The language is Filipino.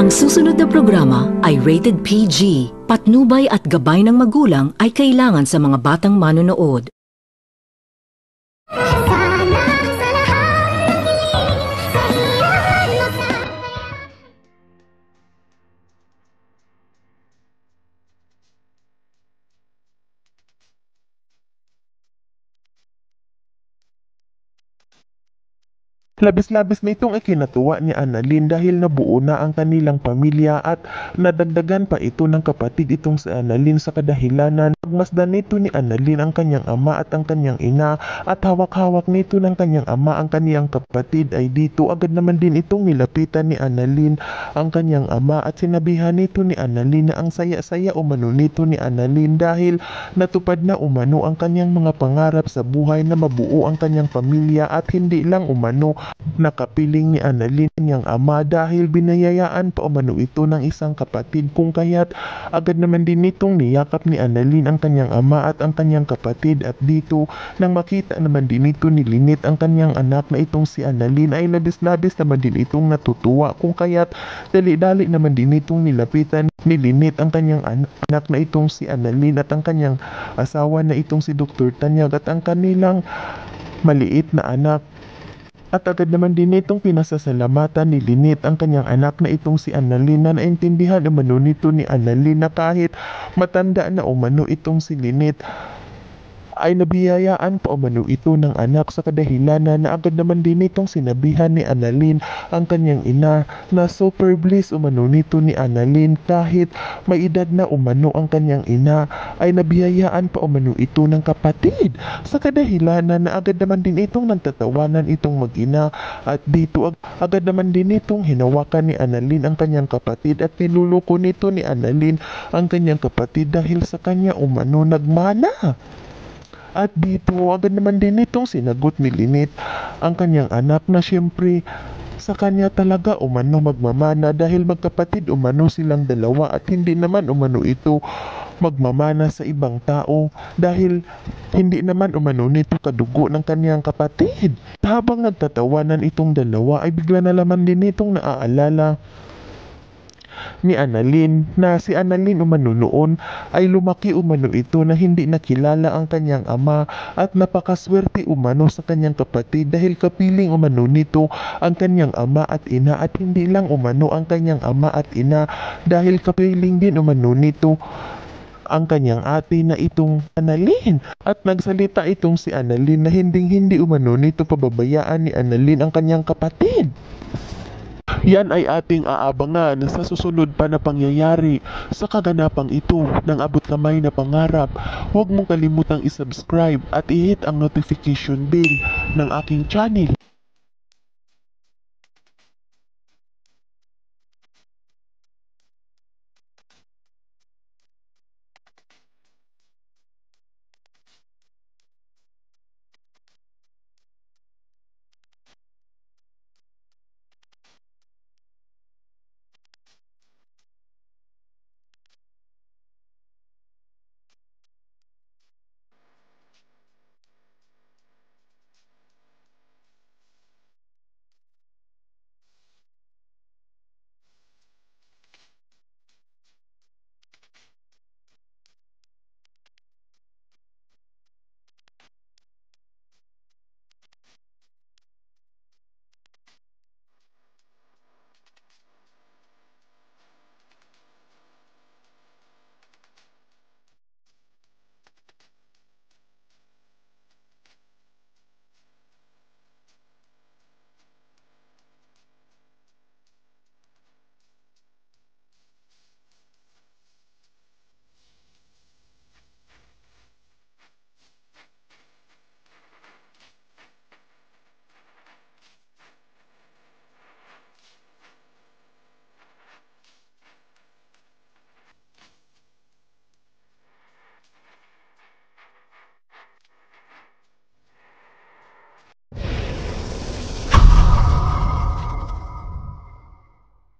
Ang susunod na programa ay rated PG. Patnubay at gabay ng magulang ay kailangan sa mga batang manonood. Labis-labis na itong ikinatuwa ni Annalyn dahil nabuo na ang kanilang pamilya at nadagdagan pa ito ng kapatid itong si Annalyn sa kadahilanan. Pagmasdan nito ni Annalyn ang kanyang ama at ang kanyang ina at hawak-hawak nito ng kanyang ama ang kanyang kapatid ay dito agad naman din itong nilapitan ni Annalyn ang kanyang ama at sinabihan nito ni Annalyn na ang saya-saya umano nito ni Annalyn dahil natupad na umano ang kanyang mga pangarap sa buhay na mabuo ang kanyang pamilya at hindi lang umano nakapiling ni Annalyn niyang ama dahil binayayaan pa umano ito ng isang kapatid kung kaya't agad naman din nitong niyakap ni Annalyn ang kanyang ama at ang kanyang kapatid at dito nang makita naman din ito ni Lynette ang kanyang anak na itong si Annalyn ay labis-labis naman din itong natutuwa kung kaya't dali-dali naman din itong nilapitan ni Lynette ang kanyang anak na itong si Annalyn at ang kanyang asawa na itong si Dr. Tanyag at ang kanilang maliit na anak. At agad naman din itong pinasasalamatan ni Lynette ang kanyang anak na itong si Annalyn na naintindihan umano nito ni Annalyn na kahit matanda na umano itong si Lynette ay nabiyayaan pa umano ito ng anak sa kadahilanan na agad naman din itong sinabihan ni Annalyn ang kanyang ina na super bliss umano nito ni Annalyn kahit may edad na umano ang kanyang ina ay nabiyayaan pa umano ito ng kapatid sa kadahilanan na agad naman din itong nagtatawanan itong mag-ina at dito agad naman din itong hinawakan ni Annalyn ang kanyang kapatid at niluluko nito ni Annalyn ang kanyang kapatid dahil sa kanya umano nagmana. At dito agad naman din itong sinagot ni Lynette ang kanyang anak na siyempre sa kanya talaga umano magmamana dahil magkapatid umano silang dalawa at hindi naman umano ito magmamana sa ibang tao dahil hindi naman umano nito kadugo ng kanyang kapatid. Habang nagtatawanan itong dalawa ay bigla na naman din itong naaalala ni Annalyn na si Annalyn umano noon ay lumaki umano ito na hindi nakilala ang kanyang ama at napakaswerte umano sa kanyang kapatid dahil kapiling umano nito ang kanyang ama at ina at hindi lang umano ang kanyang ama at ina dahil kapiling din umano nito ang kanyang ate na itong Annalyn at nagsalita itong si Annalyn na hindi umano nito pababayaan ni Annalyn ang kanyang kapatid. Yan ay ating aabangan sa susunod pa na pangyayari sa kaganapang ito ng abot kamay na pangarap. Huwag mong kalimutang isubscribe at i-hit ang notification bell ng aking channel.